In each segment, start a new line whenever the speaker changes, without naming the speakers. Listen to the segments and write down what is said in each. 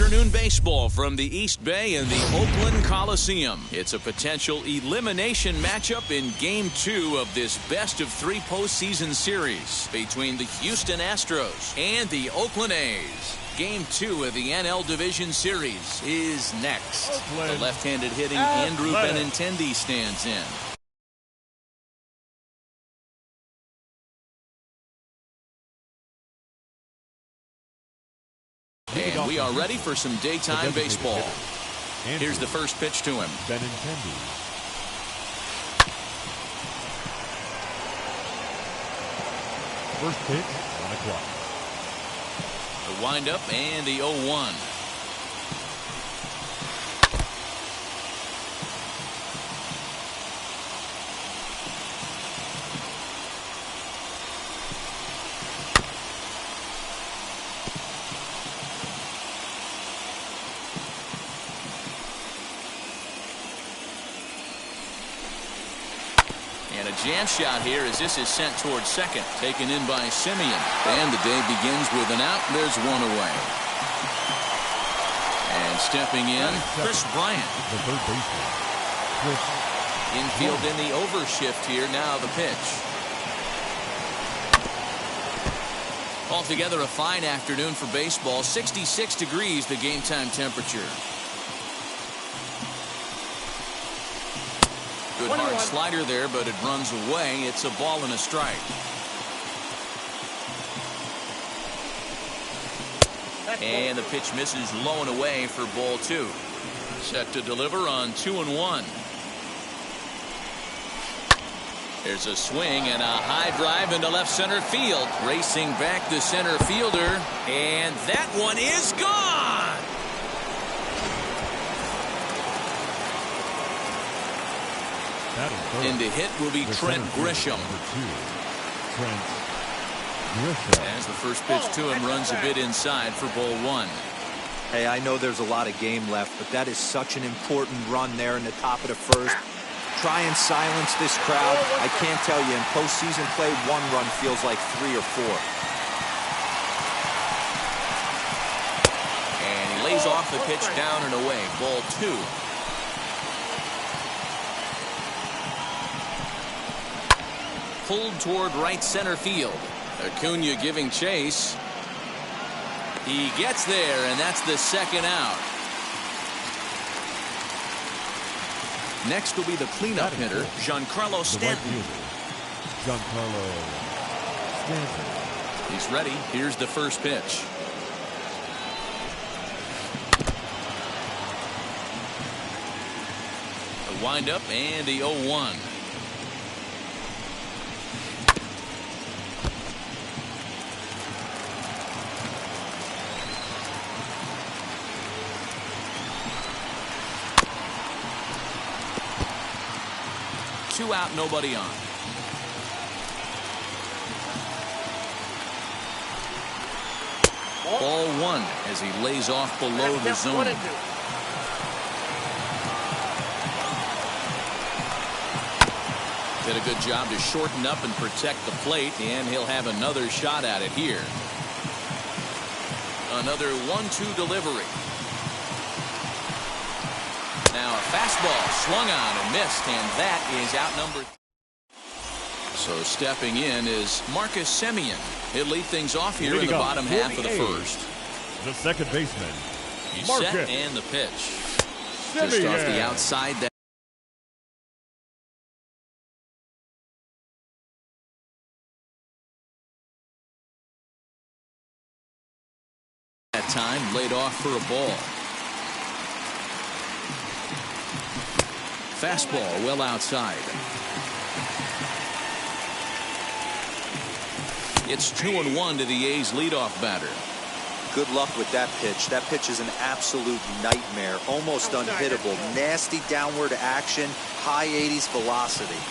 afternoon baseball from the East Bay and the Oakland Coliseum. It's a potential elimination matchup in Game 2 of this best-of-3 postseason series between the Houston Astros and the Oakland A's. Game 2 of the NL Division Series is next. The left-handed hitting Andrew Benintendi stands in. And we are ready for some daytime baseball. Here's the first pitch to him.
Benintendi. First pitch on the clock.
The windup and the 0-1. And a jam shot here as this is sent towards second, taken in by Simeon. And the day begins with an out. There's one away. And stepping in, Chris Bryant.
The third baseman, Chris.
Infield in the overshift here. Now the pitch. Altogether a fine afternoon for baseball. 66 degrees the game time temperature. Good hard slider there, but it runs away. It's a ball and a strike. And the pitch misses low and away for ball 2. Set to deliver on 2-1. There's a swing and a high drive into left center field. Racing back the center fielder. And that one is gone. And to hit will be Trent Grisham. As the first pitch to him runs a bit inside for ball 1.
Hey, I know there's a lot of game left, but that is such an important run there in the top of the first. Try and silence this crowd. I can't tell you, in postseason play, one run feels like 3 or 4.
And he lays off the pitch down and away. Ball 2. Pulled toward right center field. Acuna giving chase. He gets there, and that's the second out. Next will be the cleanup hitter, Giancarlo Stanton.
Giancarlo Stanton.
He's ready. Here's the first pitch. The windup and the 0-1. Two out, nobody on. Ball 1 as he lays off below the zone. Did a good job to shorten up and protect the plate, and he'll have another shot at it here. Another 1-2 delivery. Now a fastball swung on and missed, and that is out number. So stepping in is Marcus Semien. He'll lead things off here in the bottom half of the first.
The second baseman,
He's set, and the pitch. Just off the outside. That time laid off for a ball. Fastball well outside. It's 2-1 to the A's leadoff batter.
Good luck with that pitch. That pitch is an absolute nightmare. Almost unhittable. Nasty downward action. High 80s velocity.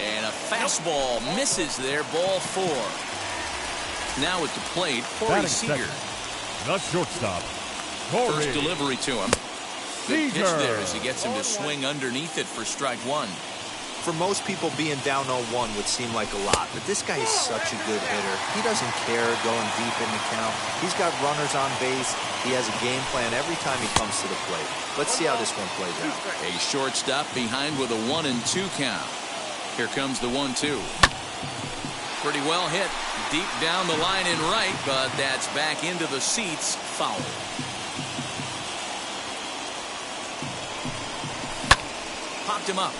And a fastball misses there. Ball 4. Now at the plate, Corey Seager.
The shortstop.
First delivery to him. Good pitch there as he gets him to swing underneath it for strike 1.
For most people, being down 0-1 would seem like a lot, but this guy is such a good hitter. He doesn't care going deep in the count. He's got runners on base. He has a game plan every time he comes to the plate. Let's see how this one plays out.
A shortstop behind with a 1-2 count. Here comes the 1-2. Pretty well hit. Deep down the line in right, but that's back into the seats. Foul. Popped him up.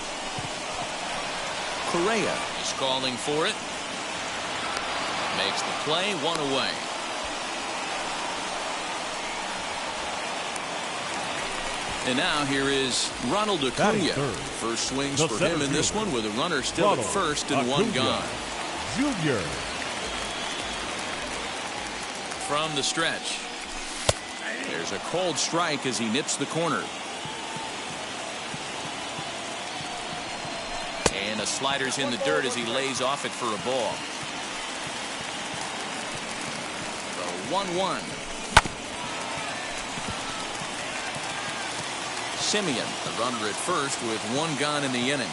Correa is calling for it. Makes the play, 1 away. And now here is Ronald Acuna. First swings for him in this one with a runner still at first and one gone.
Junior.
From the stretch. There's a cold strike as he nips the corner. And a slider's in the dirt as he lays off it for a ball. The 1-1. Simeon, the runner at first with one gone in the inning.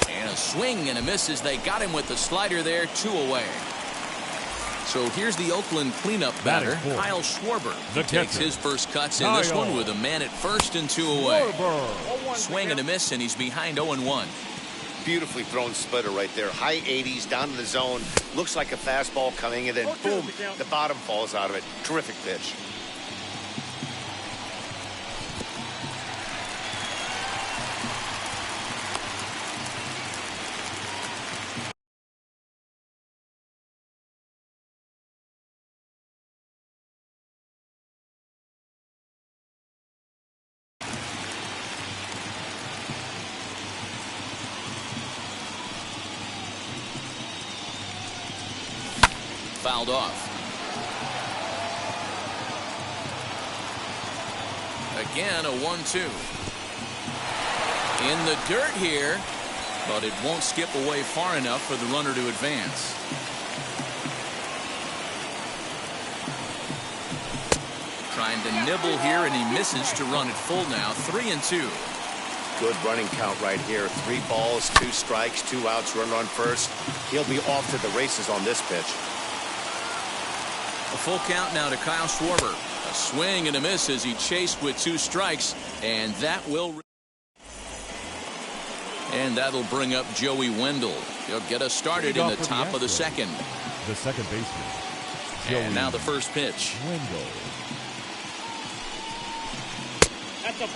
And a swing and a miss as they got him with the slider there, 2 away. So here's the Oakland cleanup batter, Kyle Schwarber. He takes his first cuts in this one with a man at first and 2 away. Swing and a miss, and he's behind 0-1.
Beautifully thrown splitter right there. High 80s, down in the zone. Looks like a fastball coming, and then boom, the bottom falls out of it. Terrific pitch.
Fouled off. Again, a 1-2. In the dirt here, but it won't skip away far enough for the runner to advance. Trying to nibble here, and he misses to run it full now. 3-2.
Good running count right here. 3 balls, 2 strikes, 2 outs, runner on first. He'll be off to the races on this pitch.
A full count now to Kyle Schwarber. A swing and a miss as he chased with 2 strikes, and that'll bring up Joey Wendell. He'll get us started in the top of the second.
The second baseman.
And now the first pitch.
Wendell.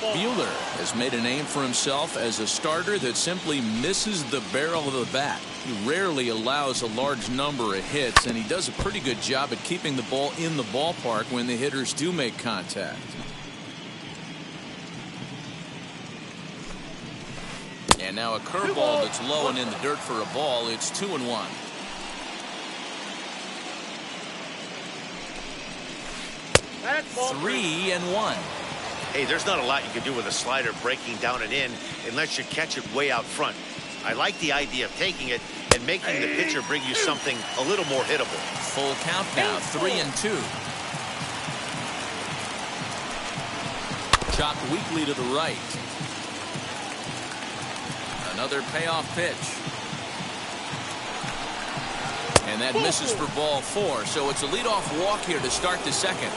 Buehler has made a name for himself as a starter that simply misses the barrel of the bat. He rarely allows a large number of hits, and he does a pretty good job at keeping the ball in the ballpark when the hitters do make contact. And now a curveball that's low and in the dirt for a ball. It's 2-1. That's 3-1.
Hey, there's not a lot you can do with a slider breaking down and in unless you catch it way out front. I like the idea of taking it and making the pitcher bring you something a little more hittable.
Full count now, 3-2. Chopped weakly to the right. Another payoff pitch. And that misses for ball 4, so it's a leadoff walk here to start the second.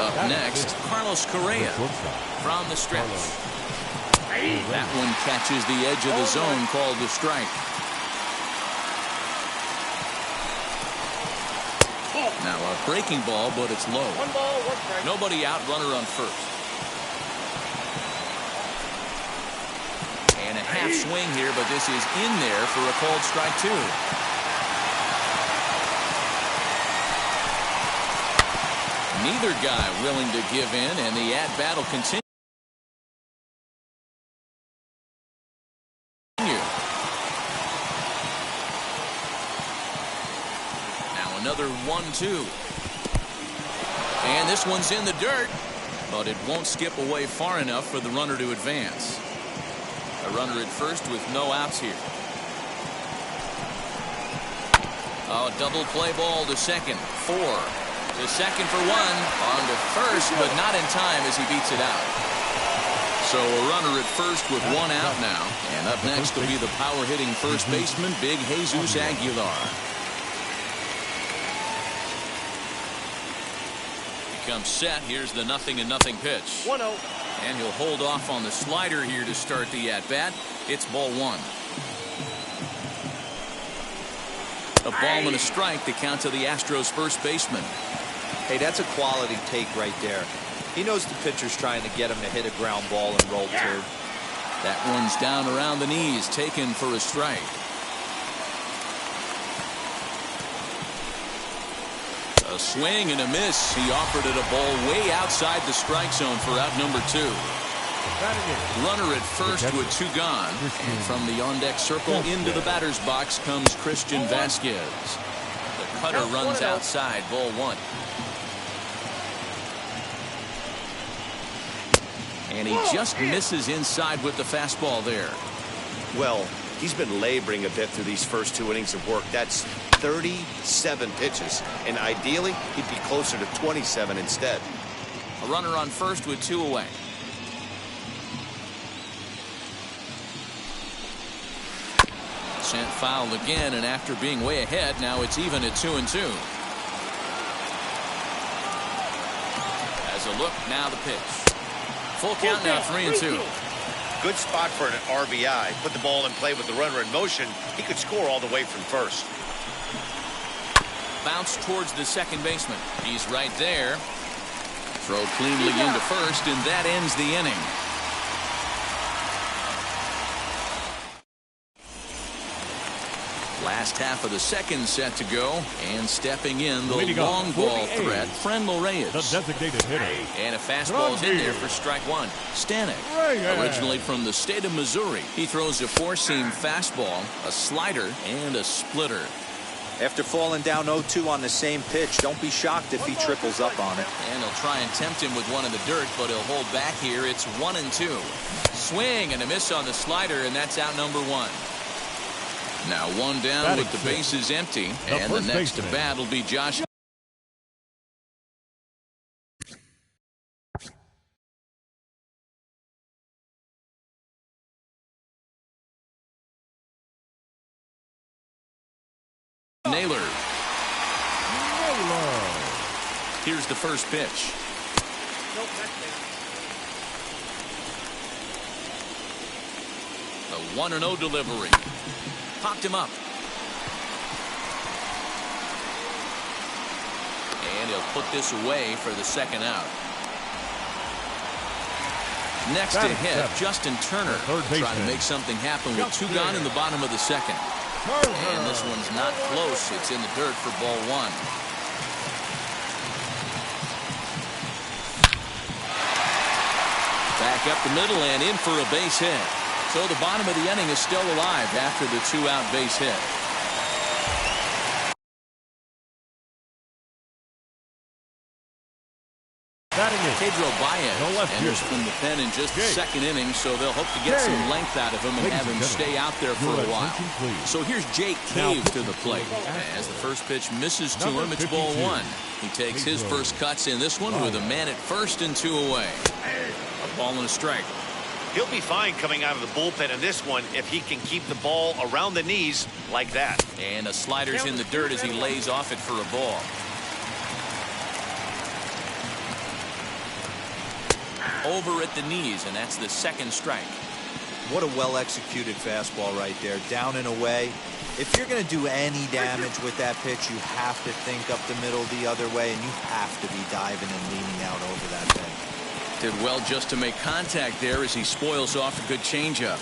Up next, Carlos Correa from the stretch. That one catches the edge of the zone, called the strike. Now a breaking ball, but it's low. Nobody out, runner on first. And a half swing here, but this is in there for a called strike 2. Neither guy willing to give in, and the at-bat will continue. Now another 1-2. And this one's in the dirt, but it won't skip away far enough for the runner to advance. A runner at first with no outs here. Oh, double play ball to second. 4. To second for 1. On to first, but not in time as he beats it out. So a runner at first with one out now. And up next will be the power-hitting first baseman, Big Jesus Aguilar. He comes set. Here's the 0-0 pitch.
1-0.
And he'll hold off on the slider here to start the at-bat. It's ball one. A ball and a strike to count to the Astros first baseman.
Hey, that's a quality take right there. He knows the pitcher's trying to get him to hit a ground ball and roll two.
That one's down around the knees, taken for a strike. A swing and a miss. He offered it a ball way outside the strike zone for out number 2. Runner at first with 2 gone. And from the on-deck circle into the batter's box comes Christian Vasquez. The cutter runs outside, ball 1. And he just misses inside with the fastball there.
Well, he's been laboring a bit through these first 2 innings of work. That's 37 pitches. And ideally, he'd be closer to 27 instead.
A runner on first with 2 away. Sent foul again, and after being way ahead, now it's even at 2-2. As a look, now the pitch. Full count now, 3-2.
Good spot for an RBI. Put the ball in play with the runner in motion. He could score all the way from first.
Bounce towards the second baseman. He's right there. Throw cleanly into first, and that ends the inning. Last half of the second set to go, and stepping in the long ball threat, Friendly Reyes.
The designated hitter.
And a fastball's in there for strike 1. Stanek, originally from the state of Missouri. He throws a 4-seam fastball, a slider, and a splitter.
After falling down 0-2 on the same pitch, don't be shocked if he triples up on it.
And he'll try and tempt him with one in the dirt, but he'll hold back here. It's 1-2. Swing and a miss on the slider, and that's out number 1. Now 1 down with the bases empty, and the next to bat will be Josh. Naylor. Here's the first pitch. The 1-0 delivery. Popped him up. And he'll put this away for the second out. Next to hit, Justin Turner trying to make something happen with 2 gone in the bottom of the second. And this one's not close. It's in the dirt for ball 1. Back up the middle and in for a base hit. So the bottom of the inning is still alive after the 2-out base hit. Pedro Baez enters from the pen in just the second inning, so they'll hope to get some length out of him and have him stay out there for a while. So here's Jake Cave to the plate. As the first pitch misses to him, it's ball 1. He takes his first cuts in this one with a man at first and 2 away. A ball and a strike.
He'll be fine coming out of the bullpen in this one if he can keep the ball around the knees like that.
And a slider's in the dirt as he lays off it for a ball. Over at the knees, and that's the second strike.
What a well-executed fastball right there, down and away. If you're going to do any damage with that pitch, you have to think up the middle the other way, and you have to be diving and leaning out over that thing.
Did well just to make contact there as he spoils off a good changeup.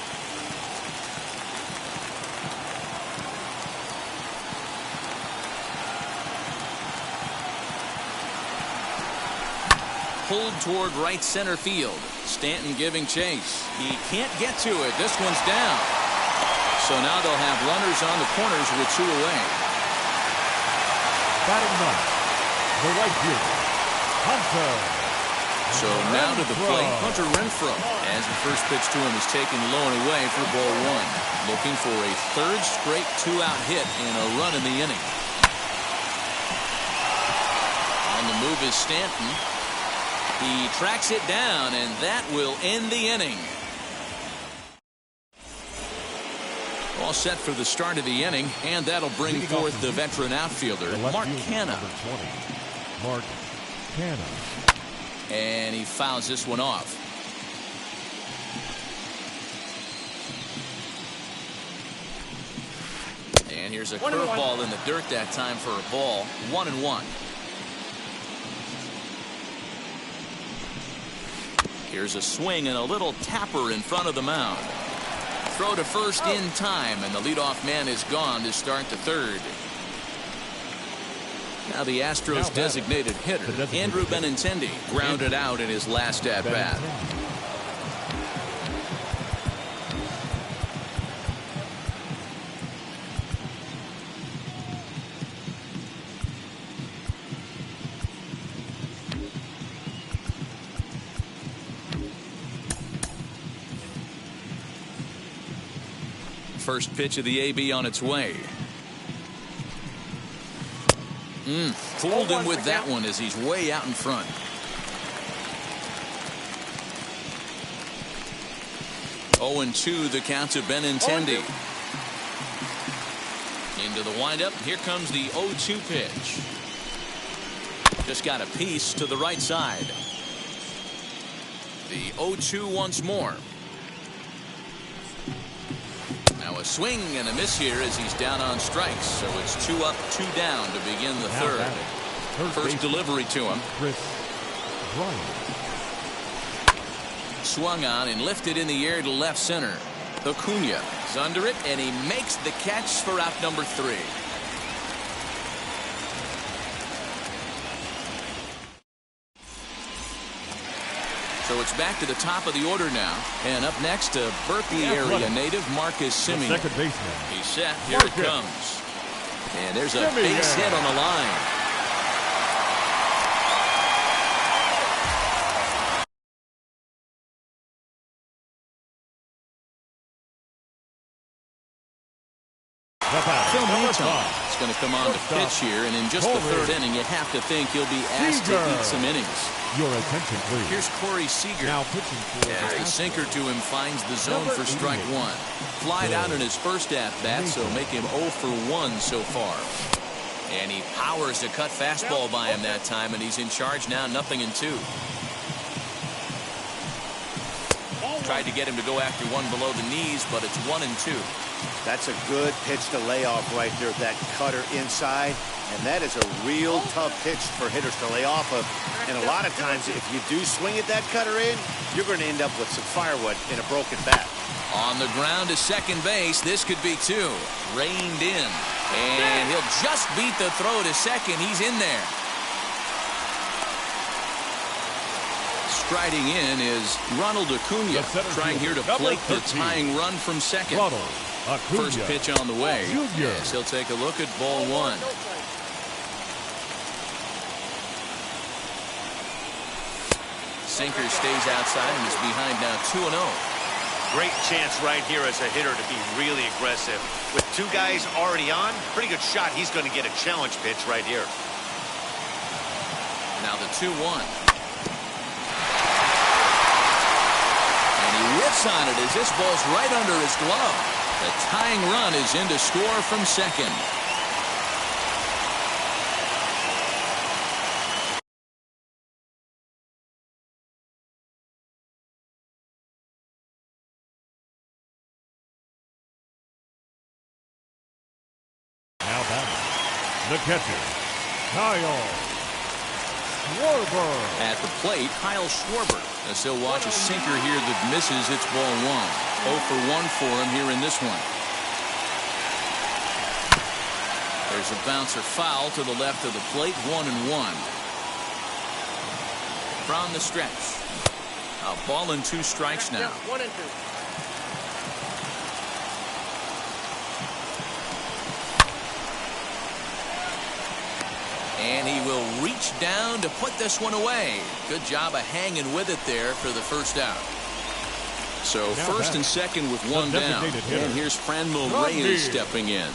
Pulled toward right center field. Stanton giving chase. He can't get to it. This one's down. So now they'll have runners on the corners with 2 away.
Batting ninth, the right fielder, Hunter.
So now to the plate, Hunter Renfroe, as the first pitch to him is taken low and away for ball 1. Looking for a 3rd straight 2-out hit and a run in the inning. On the move is Stanton. He tracks it down, and that will end the inning. All set for the start of the inning, and that'll bring forth the veteran outfielder, Mark Canha.
Mark Canha.
And he fouls this one off. And here's a curveball in the dirt that time for a ball. 1-1. Here's a swing and a little tapper in front of the mound. Throw to first in time, and the leadoff man is gone to start the third. Now the Astros' designated hitter, Andrew Benintendi, grounded out in his last at-bat. First pitch of the AB on its way. Fooled him with that one as he's way out in front. Oh, and 2 the count to Benintendi. Into the windup. Here comes the 0-2 pitch. Just got a piece to the right side. The 0-2 once more. Now a swing and a miss here as he's down on strikes. So it's 2 up, 2 down to begin the third. First delivery to him. Swung on and lifted in the air to left center. Acuna is under it, and he makes the catch for out number 3. So it's back to the top of the order now. And up next, a Berkeley area native, Marcus Semien.
Second baseman.
He's set. Here it comes. And there's a base hit on the line. Phil Maton is going to come on to pitch here, and in just the third inning, you have to think he'll be asked to eat some innings.
Your attention, please.
Here's Corey Seager.
Now pitching for
as the sinker to him finds the zone for strike 1. Flied out in his first at-bat, so make him 0 for 1 so far. And he powers a cut fastball by him that time, and he's in charge now, 0-2. Tried to get him to go after one below the knees, but it's 1-2.
That's a good pitch to lay off right there, that cutter inside. And that is a real tough pitch for hitters to lay off of. And a lot of times, if you do swing at that cutter in, you're going to end up with some firewood in a broken bat.
On the ground to second base, this could be 2. Reined in. And he'll just beat the throw to second. He's in there. Striding in is Ronald Acuna, trying here to plate the tying run from second. First pitch on the way. Yes, he'll take a look at ball 1. Sinker stays outside and is behind now 2-0.
Great chance right here as a hitter to be really aggressive. With 2 guys already on, pretty good shot. He's going to get a challenge pitch right here.
Now the 2-1. Whiffs on it as this ball's right under his glove. The tying run is in to score from second.
Now batting, the catcher, Kyle Schwarber.
At the plate, Kyle Schwarber. As he'll watch a sinker here that misses. It's ball 1. 0 for 1 for him here in this one. There's a bouncer foul to the left of the plate. 1-1. From the stretch. A ball and 2 strikes now.
1-2.
And he will reach down to put this one away. Good job of hanging with it there for the first out. So first and second with 1 down. And here's Franmil Reyes stepping in.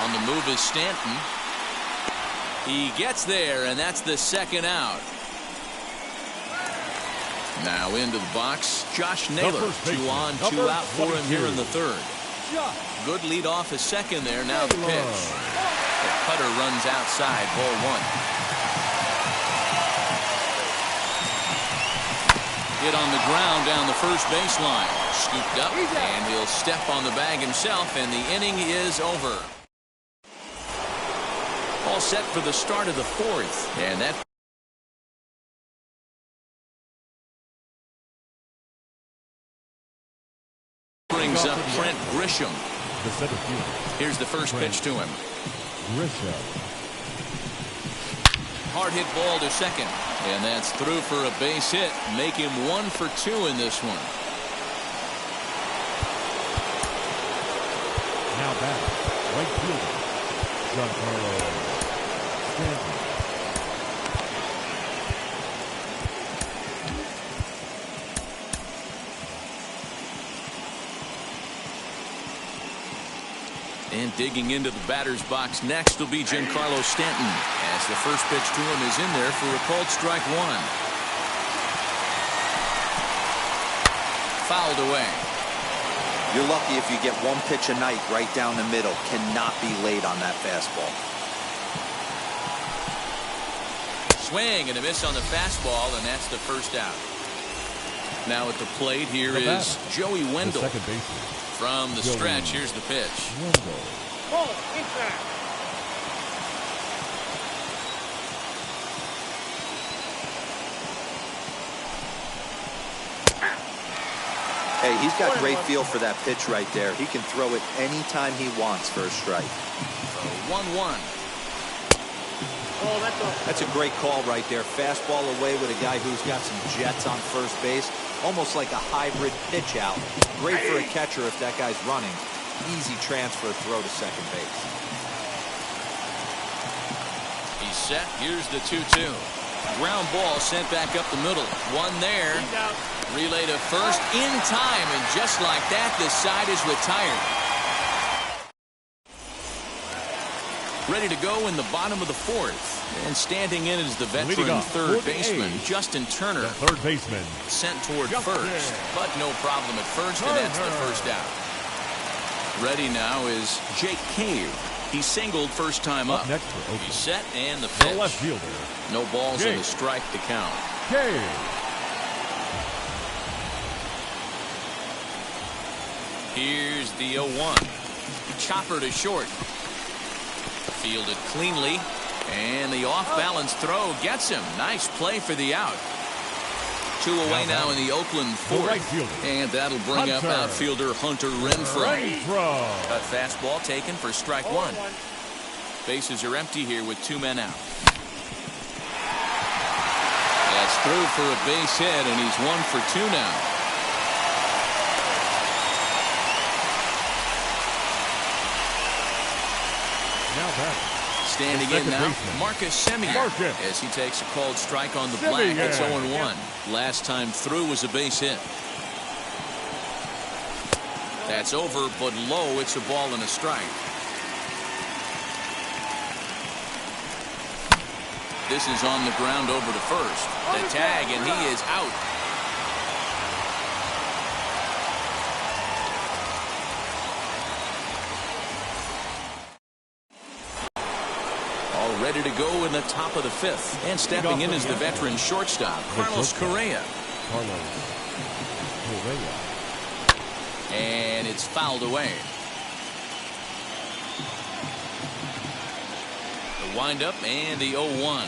On the move is Stanton. He gets there, and that's the second out. Now into the box, Josh Naylor. 2 on, 2 out for him here in the third. Good lead off his second there. Now the pitch. The cutter runs outside, ball 1. Hit on the ground down the first baseline. Scooped up, and he'll step on the bag himself, and the inning is over. All set for the start of the fourth, and that brings up Trent Grisham.
The center fielder.
Here's the first pitch to him.
Grisham.
Hard hit ball to second, and that's through for a base hit. Make him 1 for 2 in this one.
Now back, right fielder, Giancarlo Stanton.
And digging into the batter's box next will be Giancarlo Stanton, as the first pitch to him is in there for a called strike 1. Fouled away.
You're lucky if you get 1 pitch a night right down the middle. Cannot be late on that fastball.
Swing and a miss on the fastball, and that's the first out. Now at the plate, here is Joey Wendell.
The second baseman.
From the stretch, here's the pitch.
Wendell.
Hey, he's got great feel for that pitch right there. He can throw it anytime he wants for a strike.
So 1-1.
That's a great call right there. Fastball away with a guy who's got some jets on first base. Almost like a hybrid pitch out. Great for a catcher if that guy's running. Easy transfer throw to second base.
He's set. Here's the 2-2. Ground ball sent back up the middle. One there. Relay to first in time, and just like that, the side is retired. Ready to go in the bottom of the fourth. And standing in is the veteran third baseman, Justin Turner.
The third baseman.
Sent toward first, but no problem at first, and that's the first out. Ready now is Jake Cave. He singled first time up.
Next for Oakland.
He's set, and the
The
pitch.
left fielder.
No balls and a strike to count.
Cave.
Here's the 0-1. Chopper to short. Fielded cleanly. And the off-balance throw gets him. Nice play for the out. 2 away now in the Oakland fourth.
Right fielder.
And that'll bring up outfielder Hunter Renfroe. A fastball taken for strike 1. Bases are empty here with 2 men out. That's through for a base hit, and he's 1 for 2 now.
Now back.
Standing in now, Marcus Semien, as he takes a called strike on the black. It's 0-1. Last time through was a base hit. That's over, but low. It's a ball and a strike. This is on the ground over to first. The tag, and he is out. Ready to go in the top of the fifth. And stepping in is the veteran shortstop, Carlos Correa. And it's fouled away. The windup and the 0-1.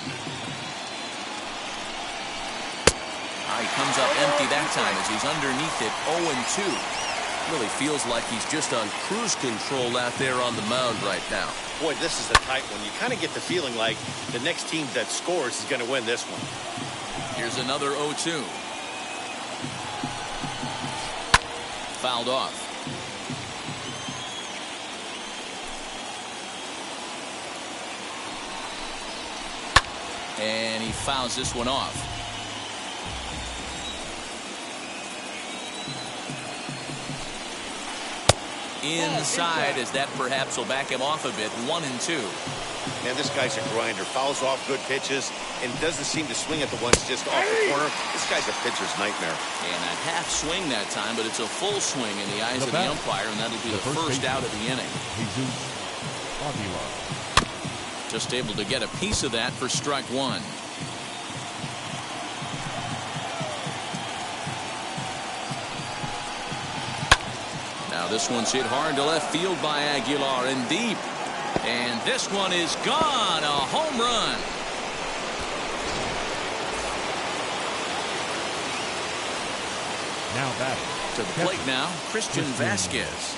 He comes up empty that time as he's underneath it, 0-2. Really feels like he's just on cruise control out there on the mound right now.
Boy, this is a tight one. You kind of get the feeling like the next team that scores is going to win this one.
Here's another 0-2. Fouled off. And he fouls this one off. Inside, as that perhaps will back him off a bit. 1-2.
Man, this guy's a grinder. Fouls off good pitches and doesn't seem to swing at the ones just off the corner. This guy's a pitcher's nightmare.
And a half swing that time, but it's a full swing in the eyes of the umpire, and that'll be the first out of the inning. Just able to get a piece of that for strike one. Now this one's hit hard to left field by Aguilar and deep. And this one is gone. A home run.
Now batting.
To the plate now, Christian Vasquez.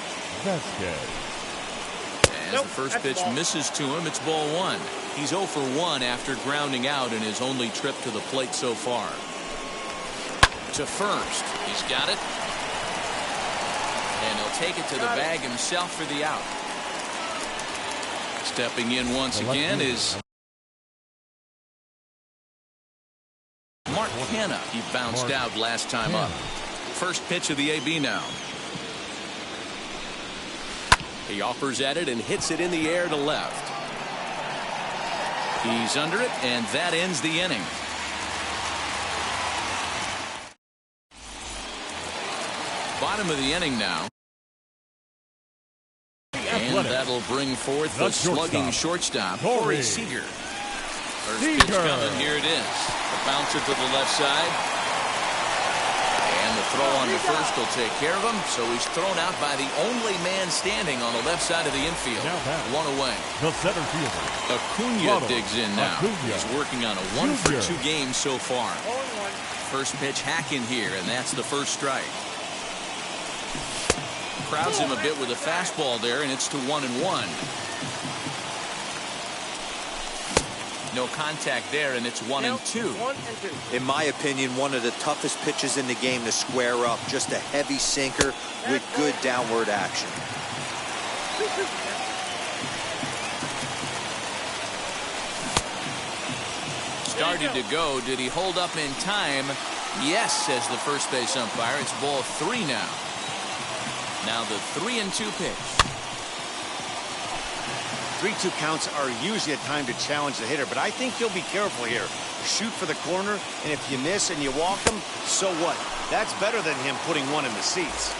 As the first pitch misses to him, it's ball one. He's 0 for 1 after grounding out in his only trip to the plate so far. To first. He's got it. And he'll take it to the bag himself for the out. Stepping in once again is Mark Hanna. He bounced out last time up. First pitch of the AB now.
He offers at it and hits it in the air to left.
He's under it, and that ends the inning. Bottom of the inning now. And that'll bring forth the slugging shortstop, Corey Seager. First pitch coming, here it is. The bouncer to the left side. And the throw on to first will take care of him. So he's thrown out by the only man standing on the left side of the infield. One away.
The center fielder.
Acuna digs in now. He's working on a 1 for 2 game so far. First pitch hack in here, and that's the first strike. Crowds him a bit with a fastball there, and it's to 1-1. No contact there, and it's 1-2.
In my opinion, one of the toughest pitches in the game to square up. Just a heavy sinker with good downward action.
Started to go. Did he hold up in time? Yes, says the first base umpire. It's ball 3 now. Now the 3-2 pitch.
3-2 counts are usually a time to challenge the hitter, but I think you'll be careful here. Shoot for the corner, and if you miss and you walk him, so what? That's better than him putting one in the seats.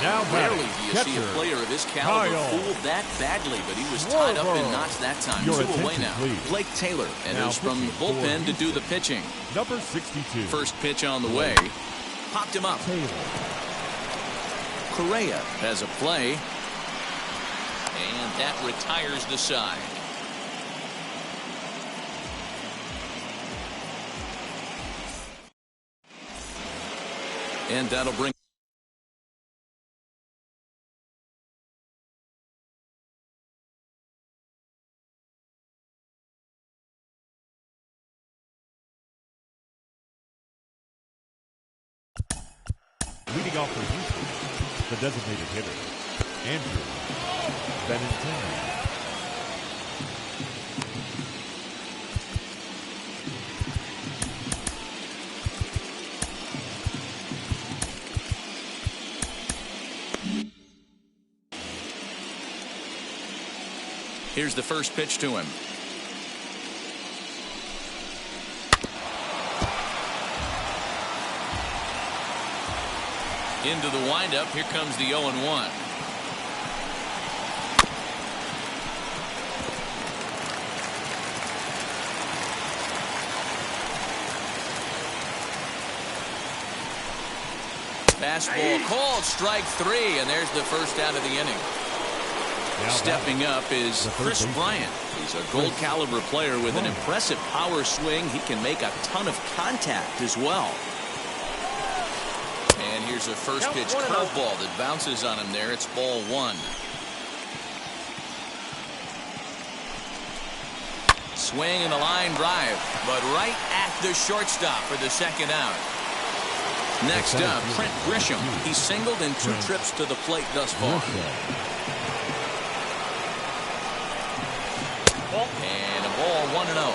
Now
rarely do you see a player of his caliber fooled that badly, but he was tied up in knots that time. 2 away now. Blake Taylor enters from the bullpen to do the pitching.
Number 62.
First pitch on the way. Popped him up. Correa has a play. And that retires the side. And that'll bring
leading off for Houston, the designated hitter, Andrew Benintendi.
Here's the first pitch to him. Into the windup. Here comes the 0-1. Fastball called, strike 3, and there's the first out of the inning. Stepping up is Chris Bryant. He's a gold caliber player with an impressive power swing. He can make a ton of contact as well. And here's a first pitch curveball that bounces on him there. It's ball 1. Swing and a line drive, but right at the shortstop for the second out. Next up, Trent Grisham. He's singled in 2 trips to the plate thus far. And a ball 1-0.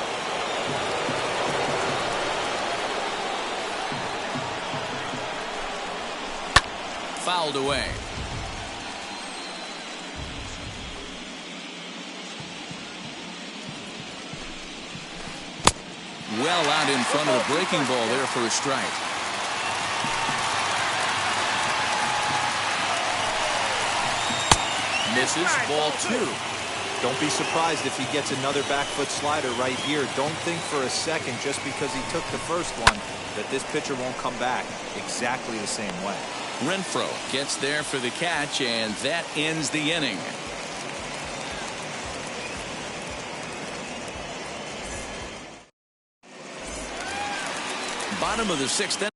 Fouled away. well out in front of the breaking ball there for a strike. Misses, ball 2.
Don't be surprised if he gets another back foot slider right here. Don't think for a second, just because he took the first one, that this pitcher won't come back exactly the same way.
Renfroe gets there for the catch, and that ends the inning. Bottom of the 6th inning.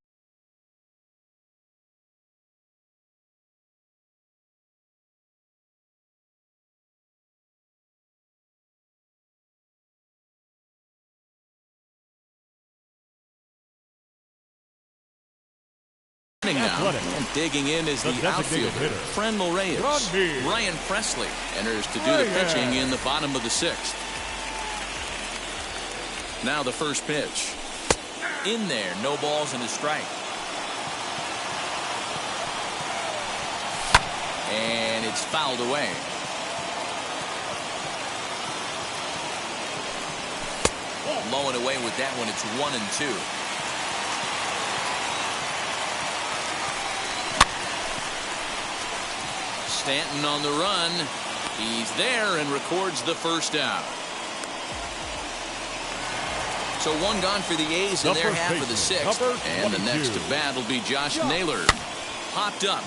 Now, and digging in is the outfielder, Frenmel Reyes. Ryan Presley enters to do the pitching in the bottom of the 6th. Now the first pitch. In there, no balls and a strike. And it's fouled away. Low and away with that one. It's 1-2. Stanton on the run. He's there and records the first out. So one gone for the A's in their half of the 6th. And the next to bat will be Josh Naylor. Popped up.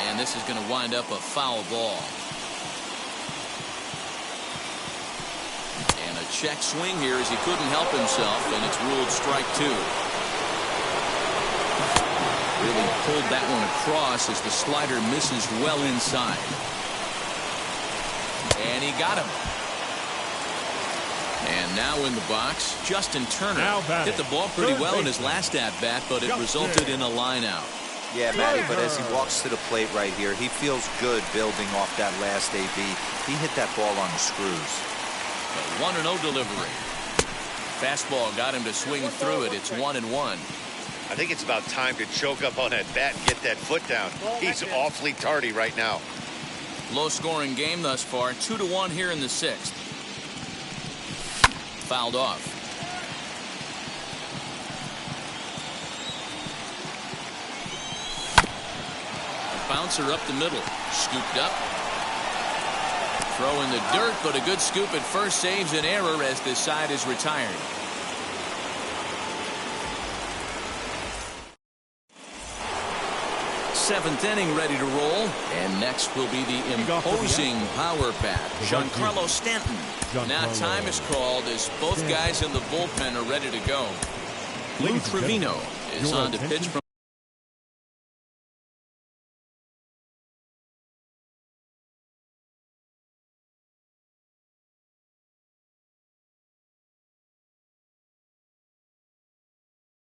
And this is going to wind up a foul ball. And a check swing here as he couldn't help himself, and it's ruled strike 2. Really pulled that one across as the slider misses well inside. And he got him. And now in the box, Justin Turner hit the ball pretty well in his last at-bat, but it resulted in a line out.
Yeah, Matty, but as he walks to the plate right here, he feels good building off that last AB. He hit that ball on the screws.
A 1-0 delivery. Fastball got him to swing through it. It's 1-1.
I think it's about time to choke up on that bat and get that foot down. He's awfully tardy right now.
Low-scoring game thus far. 2-1 here in the 6th. Fouled off. A bouncer up the middle. Scooped up. Throw in the dirt, but a good scoop at first saves an error as this side is retired. Seventh inning ready to roll, and next will be the imposing power bat, Giancarlo Stanton. Now time is called as both guys in the bullpen are ready to go. Lou Trevino is on to pitch from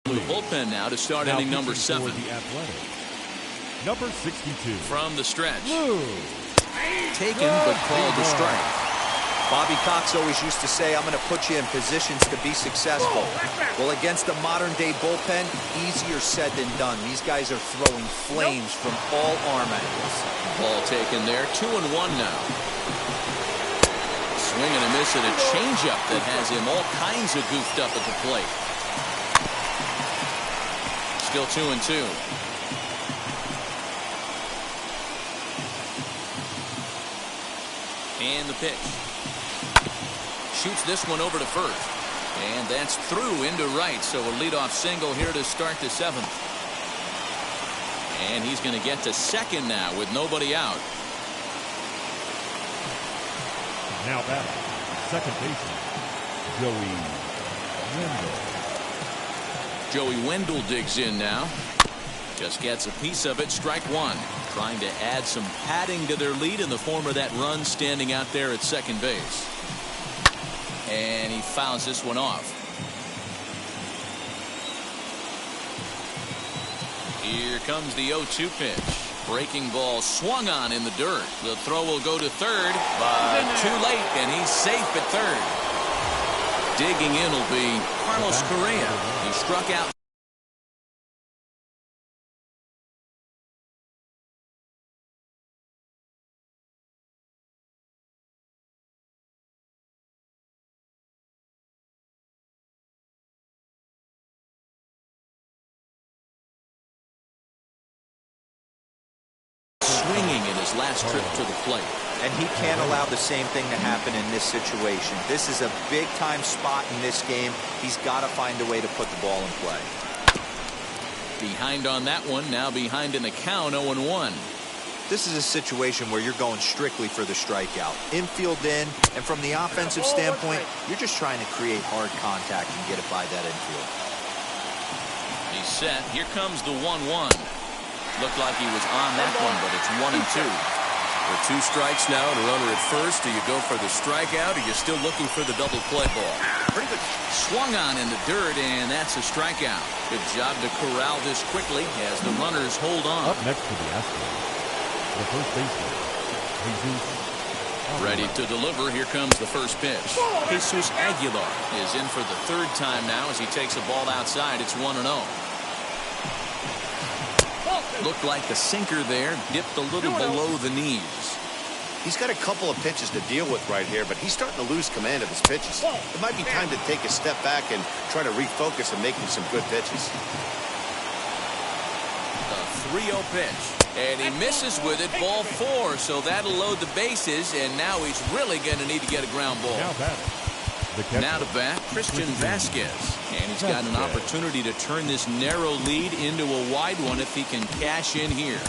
the bullpen now to start inning number 7.
Number 62.
From the stretch. Taken but called a strike.
Bobby Cox always used to say, I'm going to put you in positions to be successful. Well, against a modern-day bullpen, easier said than done. These guys are throwing flames from all arm angles.
Ball taken there. 2-1 now. Swing and a miss at a changeup that has him all kinds of goofed up at the plate. Still 2-2. And the pitch. Shoots this one over to first. And that's through into right. So a leadoff single here to start the 7th. And he's going to get to second now with nobody out.
Now batting, second baseman, Joey Wendell.
Joey Wendell digs in now. Just gets a piece of it. Strike 1. Trying to add some padding to their lead in the form of that run standing out there at second base. And he fouls this one off. Here comes the 0-2 pitch. Breaking ball swung on in the dirt. The throw will go to third, but too late, and he's safe at third. Digging in will be Carlos Correa, who struck out his last trip to the plate.
And he can't allow the same thing to happen in this situation. This is a big-time spot in this game. He's got to find a way to put the ball in play.
Behind on that one, now behind in the count, 0-1.
This is a situation where you're going strictly for the strikeout. Infield in, and from the offensive standpoint, you're just trying to create hard contact and get it by that infield.
He's set. Here comes the 1-1. Looked like he was on that one, but it's 1-2.
With 2 strikes now and a runner at first, do you go for the strikeout, or are you still looking for the double play ball?
Pretty good.
Swung on in the dirt, and that's a strikeout. Good job to corral this quickly as the runners hold on.
Up next to the Astros, the first baseman, Jesus.
Ready to deliver. Here comes the first pitch. Jesus Aguilar is in for the 3rd time now as he takes a ball outside. It's 1-0. Looked like the sinker there dipped a little below the knees.
He's got a couple of pitches to deal with right here, but he's starting to lose command of his pitches. It might be time to take a step back and try to refocus and making some good pitches.
The 3-0 pitch. And he misses with it, ball 4, so that'll load the bases, and now he's really going to need to get a ground ball. Now to bat, Christian Vasquez. And he's got an opportunity to turn this narrow lead into a wide one if he can cash in here.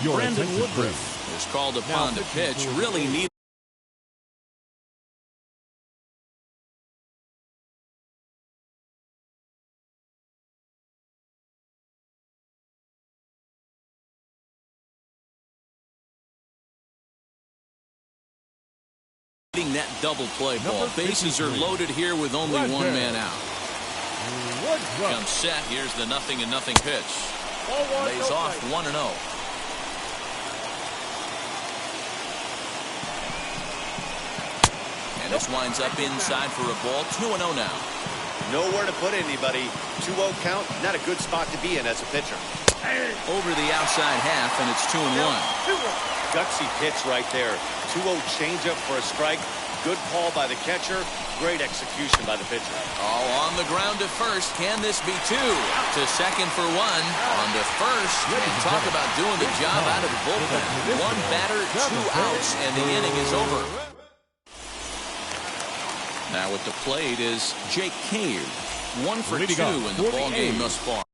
Brandon Woodruff is called upon to pitch. Really neat. That double play ball. Bases are loaded here with only one man out. Comes set. Here's the 0-0 pitch. Lays off 1-0. And this winds up inside for a ball. 2-0 now.
Nowhere to put anybody. 2-0 count. Not a good spot to be in as a pitcher.
Over the outside half, and it's 2-1.
Gutsy pitch right there. 2-0 changeup for a strike. Good call by the catcher. Great execution by the pitcher.
Oh, on the ground to first. Can this be 2? To second for 1. On to first. And talk about doing the job out of the bullpen. 1 batter, 2 outs, and the inning is over. Now at the plate is Jake Cave. 1 for 2 in the ball game thus far.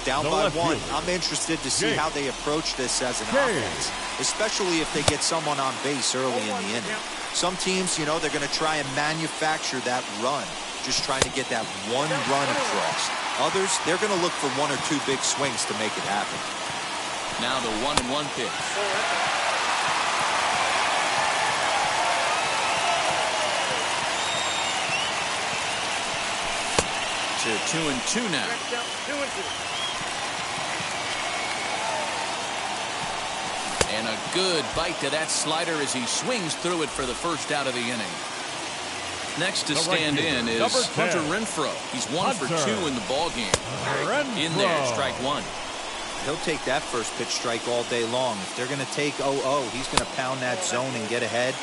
Down by 1. I'm interested to see how they approach this as an offense, especially if they get someone on base early in the inning. Some teams, you know, they're going to try and manufacture that run, just trying to get that 1 run across. Others, they're going to look for 1 or 2 big swings to make it happen.
Now the 1-1 pitch. To 2-2 now. And a good bite to that slider as he swings through it for the first out of the inning. Next to stand in is Hunter Renfroe. He's 1 for 2 in the ball game. In there, strike 1.
He'll take that first pitch strike all day long. If they're going to take 0-0, he's going to pound that zone and get ahead.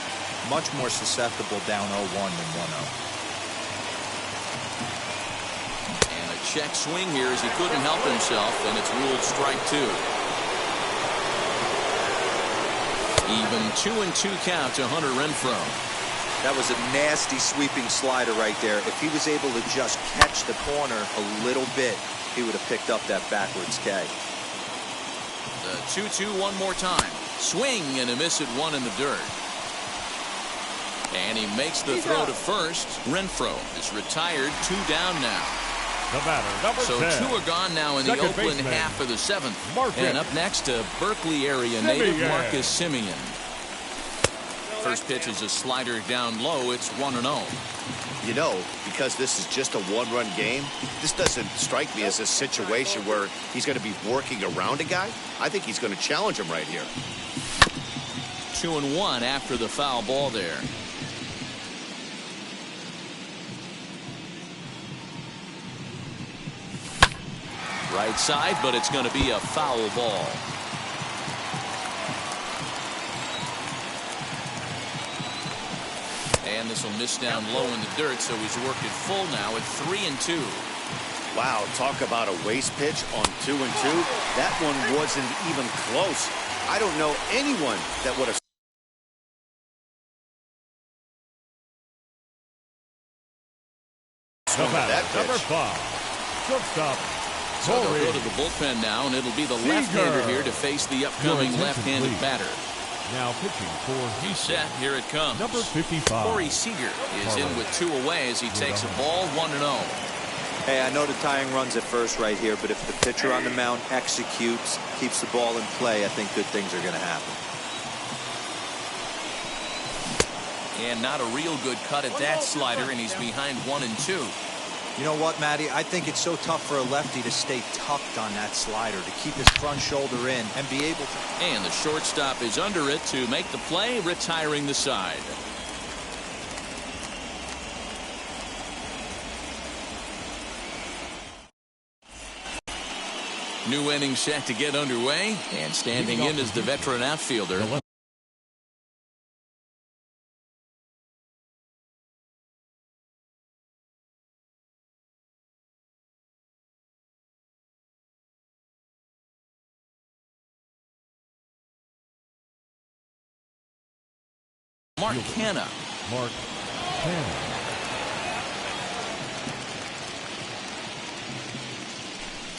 Much more susceptible down 0-1 than 1-0.
Check swing here as he couldn't help himself, and it's ruled strike 2. Even 2-2 count to Hunter Renfroe.
That was a nasty sweeping slider right there. If he was able to just catch the corner a little bit, he would have picked up that backwards K.
The 2-2 one more time. Swing and a miss at 1 in the dirt. And he makes the throw to first. Renfroe is retired. 2 down now.
The batter, number 10.
So 2 are gone now in the Oakland half of the 7th. And up next, a Berkeley area native, Marcus Semien. First pitch is a slider down low. It's 1-0.
You know, because this is just a 1-run game, this doesn't strike me as a situation where he's going to be working around a guy. I think he's going to challenge him right here.
2-1 after the foul ball there. Right side, but it's going to be a foul ball. And this will miss down low in the dirt, so he's worked it full now at 3-2.
Wow, talk about a waste pitch on 2-2. That one wasn't even close. I don't know anyone that would have.
Number 5, shortstop.
So they'll go to the bullpen now, and it'll be the left-hander here to face the upcoming left-handed batter.
Now pitching for
He's set. Here it comes.
number 55.
Corey Seager is in with 2 away as he takes a ball 1-0.
Hey, I know the tying run's at first right here, but if the pitcher on the mound executes, keeps the ball in play, I think good things are going to happen.
And not a real good cut at that slider, and he's behind 1-2.
You know what, Matty? I think it's so tough for a lefty to stay tucked on that slider, to keep his front shoulder in and be able to.
And the shortstop is under it to make the play, retiring the side. New inning set to get underway, and standing in is the veteran outfielder, Mark Canha.
Mark Canha.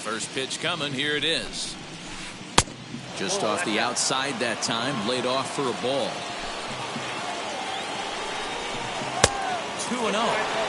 First pitch coming. Here it is. Just off the outside that time. Laid off for a ball. 2-0.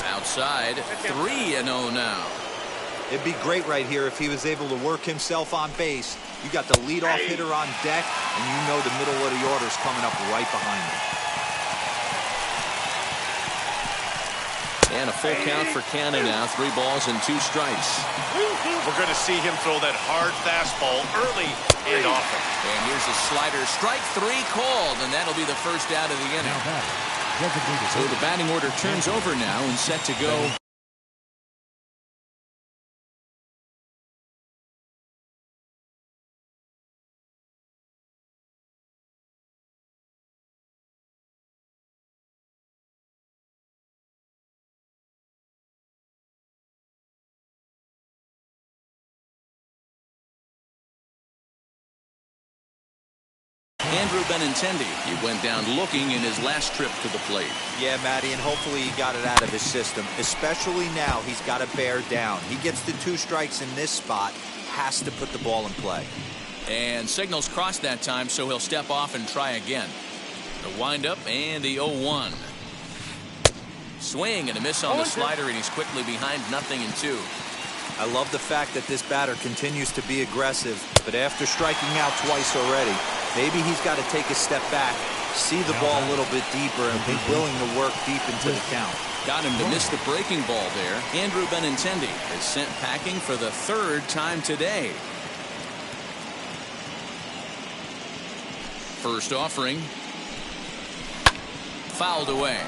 Outside, 3-0 now.
It'd be great right here if he was able to work himself on base. You got the leadoff hitter on deck, and you know the middle of the order's coming up right behind him.
And a full count for Canha now. 3 balls and 2 strikes.
We're going to see him throw that hard fastball early and often.
And here's a slider. Strike 3 called, and that'll be the first out of the inning. So the batting order turns over now and set to go. Andrew Benintendi. He went down looking in his last trip to the plate.
Yeah, Matty, and hopefully he got it out of his system. Especially now, he's got to bear down. He gets the 2 strikes in this spot, has to put the ball in play.
And signals crossed that time, so he'll step off and try again. The windup and the 0-1. Swing and a miss on the slider, and he's quickly behind 0-2.
I love the fact that this batter continues to be aggressive, but after striking out twice already, maybe he's got to take a step back, see the ball a little bit deeper, and be willing to work deep into the count.
Got him to miss the breaking ball there. Andrew Benintendi is sent packing for the 3rd time today. First offering. Fouled away.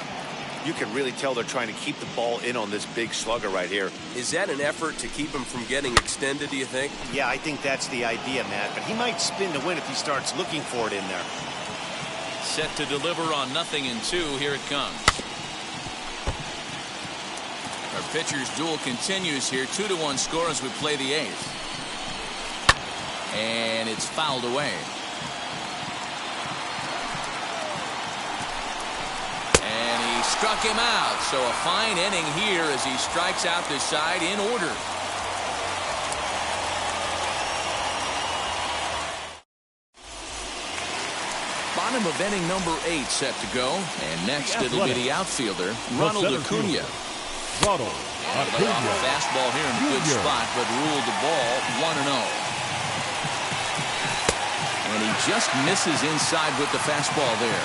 You can really tell they're trying to keep the ball in on this big slugger right here.
Is that an effort to keep him from getting extended, do you think?
Yeah, I think that's the idea, Matt. But he might spin to win if he starts looking for it in there.
Set to deliver on 0-2. Here it comes. Our pitcher's duel continues here. 2-1 score as we play the 8th. And it's fouled away. And he struck him out. So a fine inning here as he strikes out the side in order. Bottom of inning number 8 set to go. And next it'll be the outfielder, Ronald Acuna.
Ronald Acuna.
Fastball here in a good spot, but ruled the ball 1-0. And he just misses inside with the fastball there.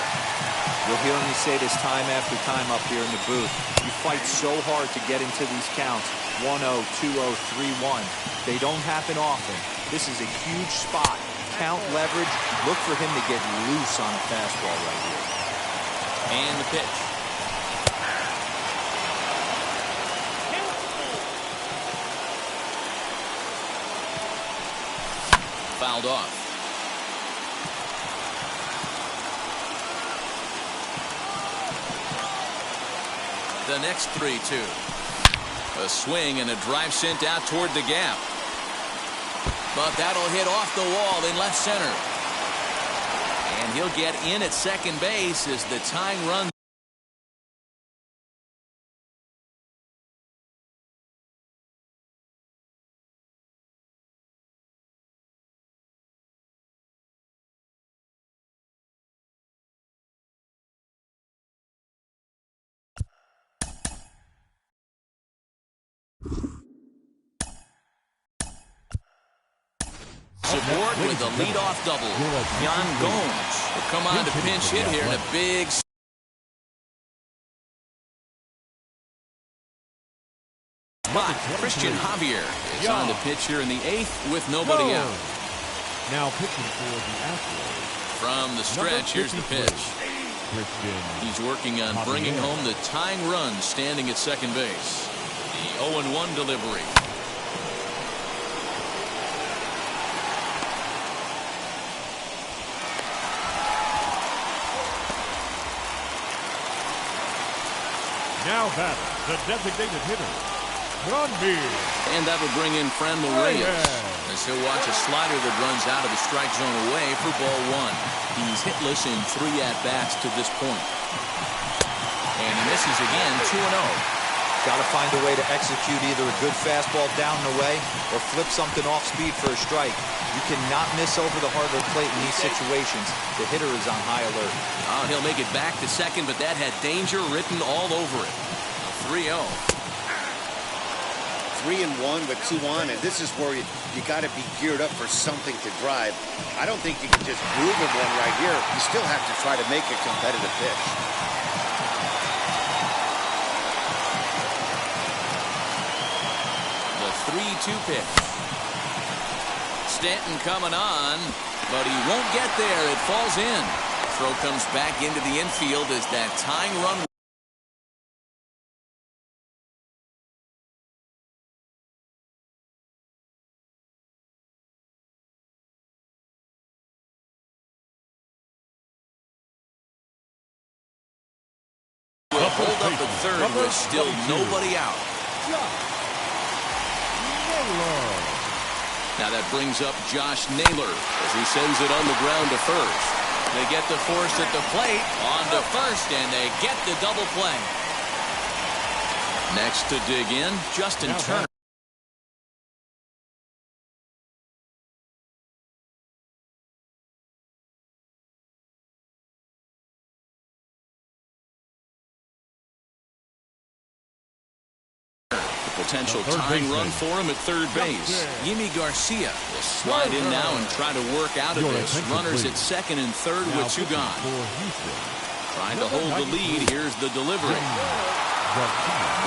You'll hear me say this time after time up here in the booth. You fight so hard to get into these counts. 1-0, 2-0, 3-1. They don't happen often. This is a huge spot. Count leverage. Look for him to get loose on a fastball right here.
And the pitch. Fouled off. The next 3-2. A swing and a drive sent out toward the gap. But that'll hit off the wall in left center. And he'll get in at second base as the tying run. Support with a leadoff double. Yan Gomes will come on to pinch hit here in a big. But Christian Javier is on the pitch here in the 8th with nobody out.
Now pitching for the Astros.
From the stretch, here's the pitch. He's working on bringing home the tying run standing at second base. The 0-1 delivery.
Now batting, the designated hitter, Brandon.
And that will bring in Franmil Reyes as he'll watch a slider that runs out of the strike zone away for ball 1. He's hitless in 3 at-bats to this point. And he misses again, 2-0.
Got to find a way to execute either a good fastball down and away or flip something off speed for a strike. You cannot miss over the heart of the plate in these situations. The hitter is on high alert.
Oh, he'll make it back to second, but that had danger written all over it. 3-0.
3-1 with 2 on, and this is where you got to be geared up for something to drive. I don't think you can just groove him one right here. You still have to try to make a competitive pitch.
The 3-2 pitch. Stanton coming on, but he won't get there. It falls in. Throw comes back into the infield as that tying run. Will hold up at third with still nobody out. Now that brings up Josh Naylor as he sends it on the ground to first. They get the force at the plate. On to first, and they get the double play. Next to dig in, Justin Turner. Potential tying run for him at third base. Yimi Garcia will slide in now and try to work out of this. Runners at second and third with two gone. Trying to hold the lead. Here's the delivery.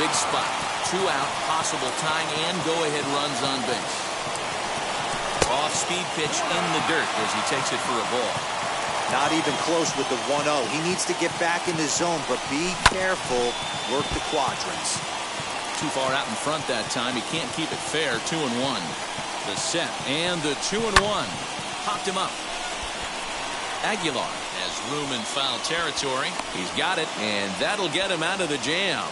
Big spot. 2 out. Possible tying and go-ahead runs on base. Off-speed pitch in the dirt as he takes it for a ball.
Not even close with the 1-0. He needs to get back in the zone, but be careful. Work the quadrants.
Too far out in front that time. He can't keep it fair. 2-1. The set and the 2-1. Popped him up. Aguilar has room in foul territory. He's got it, and that'll get him out of the jam.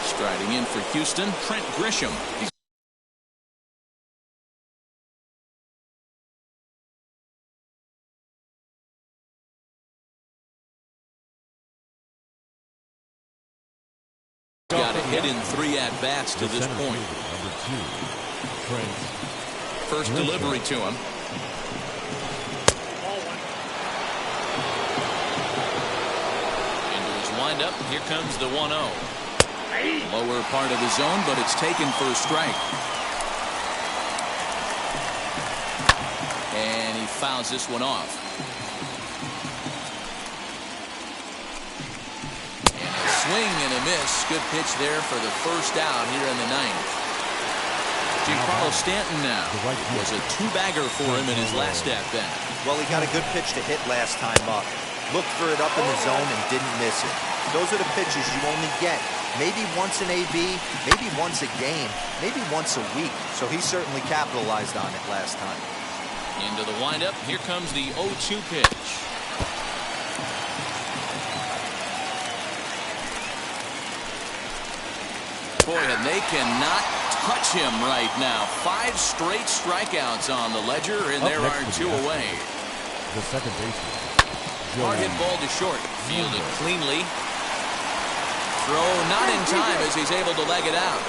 Striding in for Houston, Trent Grisham. He's got a hit in 3 at-bats to this point. First delivery to him. Into his windup. Here comes the 1-0. Lower part of the zone, but it's taken for a strike. And he fouls this one off. Swing and a miss. Good pitch there for the first out here in the 9th. Giancarlo Stanton now. It was a 2-bagger for him in his last at-bat.
Well, he got a good pitch to hit last time up. Looked for it up in the zone and didn't miss it. Those are the pitches you only get. Maybe once an AB, maybe once a game, maybe once a week. So he certainly capitalized on it last time.
Into the windup. Here comes the 0-2 pitch. Boy, and they cannot touch him right now. 5 straight strikeouts on the ledger, and there are 2 away.
The second baseman.
Hard hit ball to short. Fielded cleanly. Throw not in time as he's able to leg it out.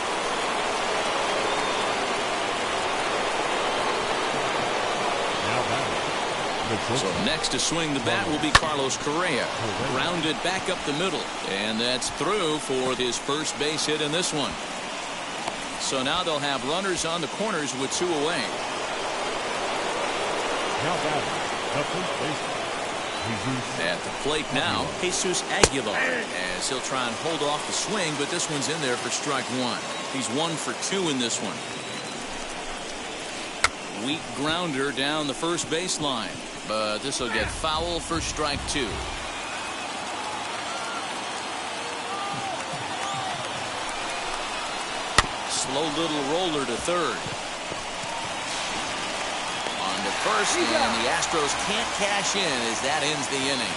So next to swing the bat will be Carlos Correa. Grounded back up the middle. And that's through for his first base hit in this one. So now they'll have runners on the corners with 2 away.
Now batting, the first baseman.
At the plate now, Jesus Aguilar, as he'll try and hold off the swing, but this one's in there for strike 1. He's 1 for 2 in this one. Weak grounder down the first baseline, but this will get foul for strike 2. Slow little roller to third. On to first, and the Astros can't cash in as that ends the inning.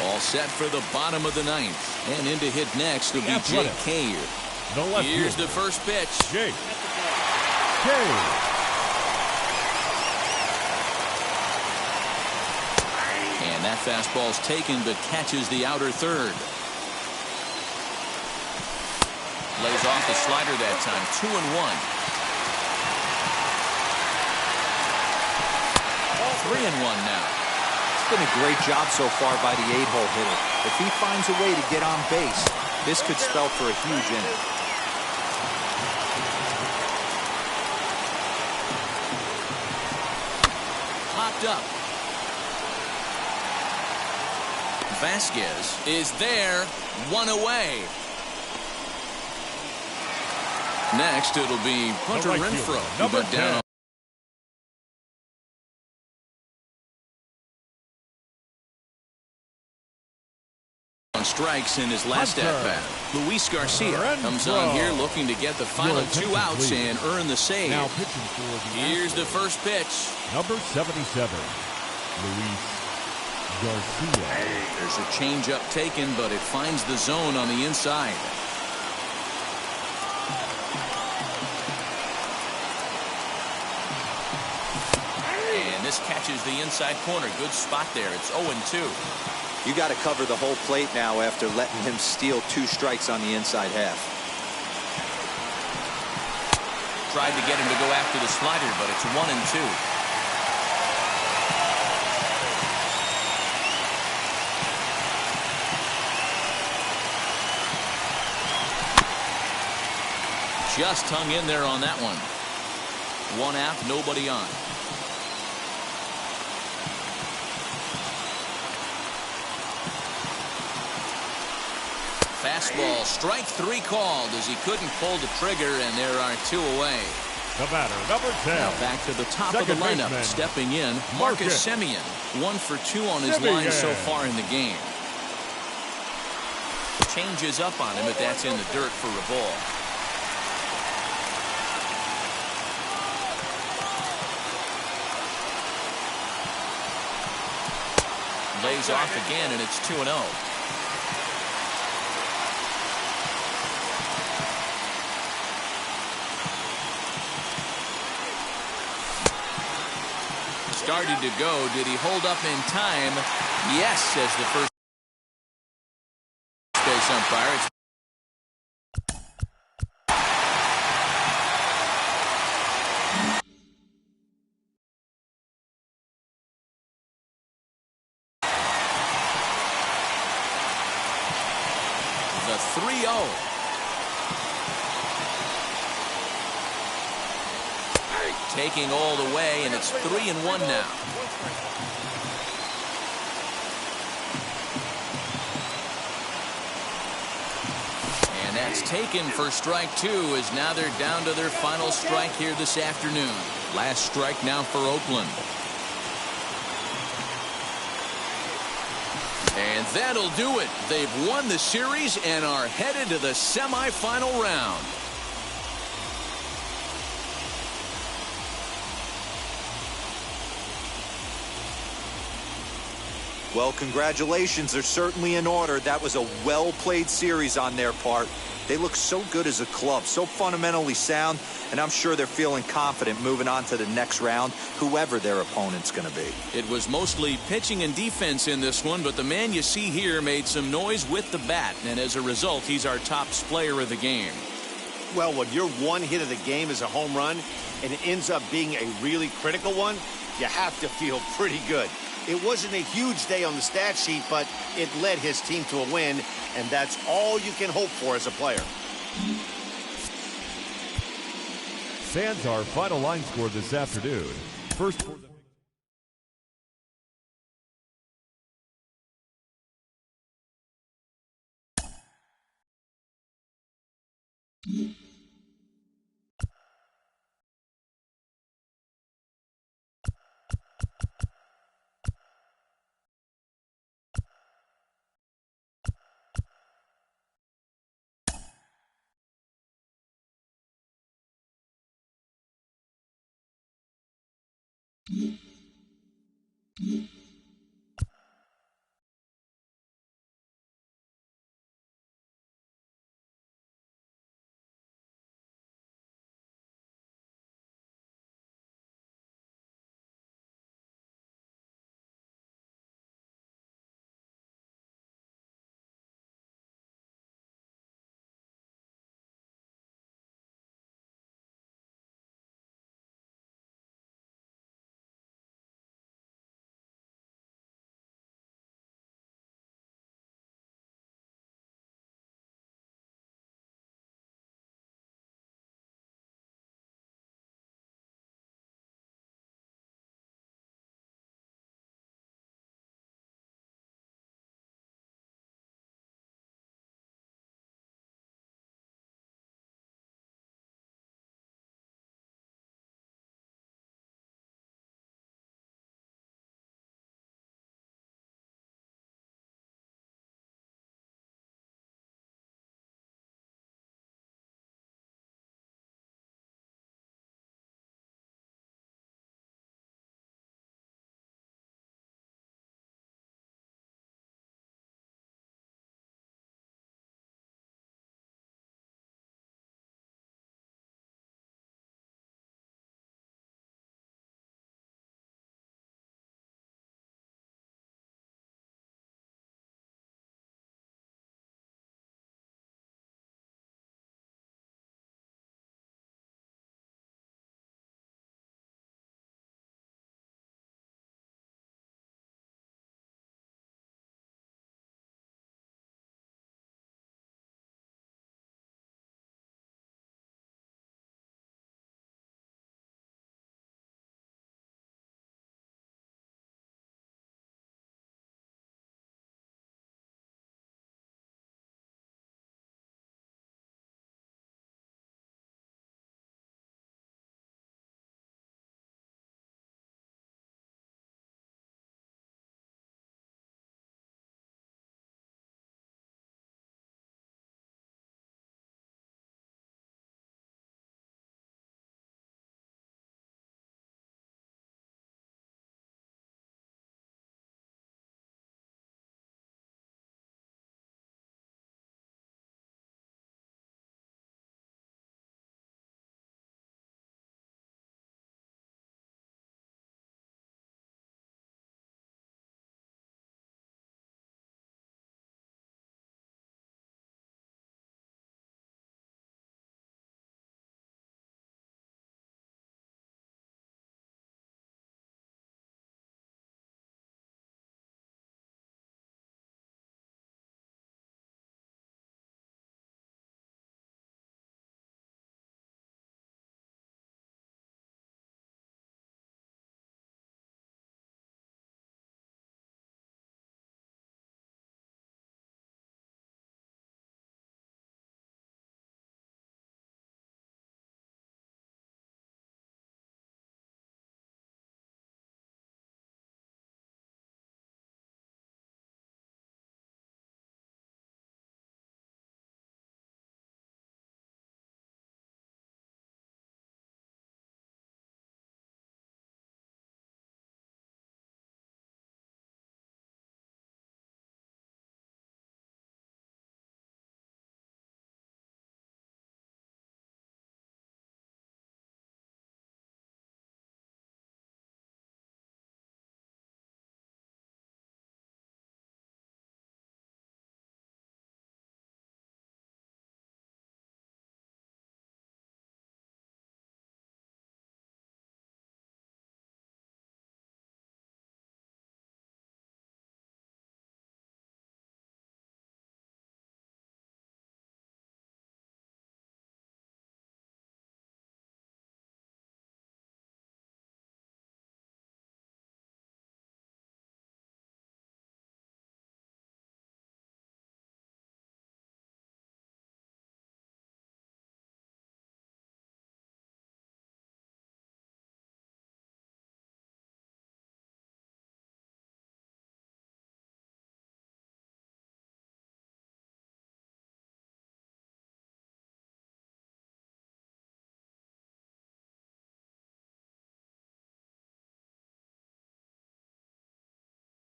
All set for the bottom of the 9th. And in to hit next will be Jake Cave. Here's the first pitch.
Jake Cave.
And that fastball's taken but catches the outer third. Lays off the slider that time. 2-1. 3-1 now.
It's been a great job so far by the 8-hole hitter. If he finds a way to get on base, this could spell for a huge inning.
Popped up. Vasquez is there. 1 away. Next, it'll be Hunter Renfroe.
Number
down on strikes in his last at-bat. Luis Garcia comes on here looking to get the final 2 outs and earn the save.
Now pitching for the
Here's the first pitch.
Number 77, Luis Garcia.
There's a changeup taken, but it finds the zone on the inside. And this catches the inside corner. Good spot there. It's 0-2.
You got to cover the whole plate now after letting him steal 2 strikes on the inside half.
Tried to get him to go after the slider, but it's 1-2. Just hung in there on that one. 1 out, nobody on. Fastball, strike 3 called as he couldn't pull the trigger, and there are 2 away.
The batter, number 10.
Now back to the top of the lineup,
baseman,
stepping in, Marcus Semien. 1 for 2 on his line so far in the game. Changes up on him, but that's in the dirt for a ball. Lays off again, and it's 2-0. Started to go. Did he hold up in time? Yes, says the first base umpire. It's the 3-0. Taking all the way, and it's 3-1 now. And that's taken for strike 2, as now they're down to their final strike here this afternoon. Last strike now for Oakland. And that'll do it. They've won the series and are headed to the semifinal round.
Well, congratulations are certainly in order. That was a well-played series on their part. They look so good as a club, so fundamentally sound, and I'm sure they're feeling confident moving on to the next round, whoever their opponent's going to be.
It was mostly pitching and defense in this one, but the man you see here made some noise with the bat, and as a result, he's our top player of the game.
Well, when your one hit of the game is a home run, and it ends up being a really critical one, you have to feel pretty good. It wasn't a huge day on the stat sheet, but it led his team to a win, and that's all you can hope for as a player.
Sands our final line score this afternoon. First for the
Mm-hmm.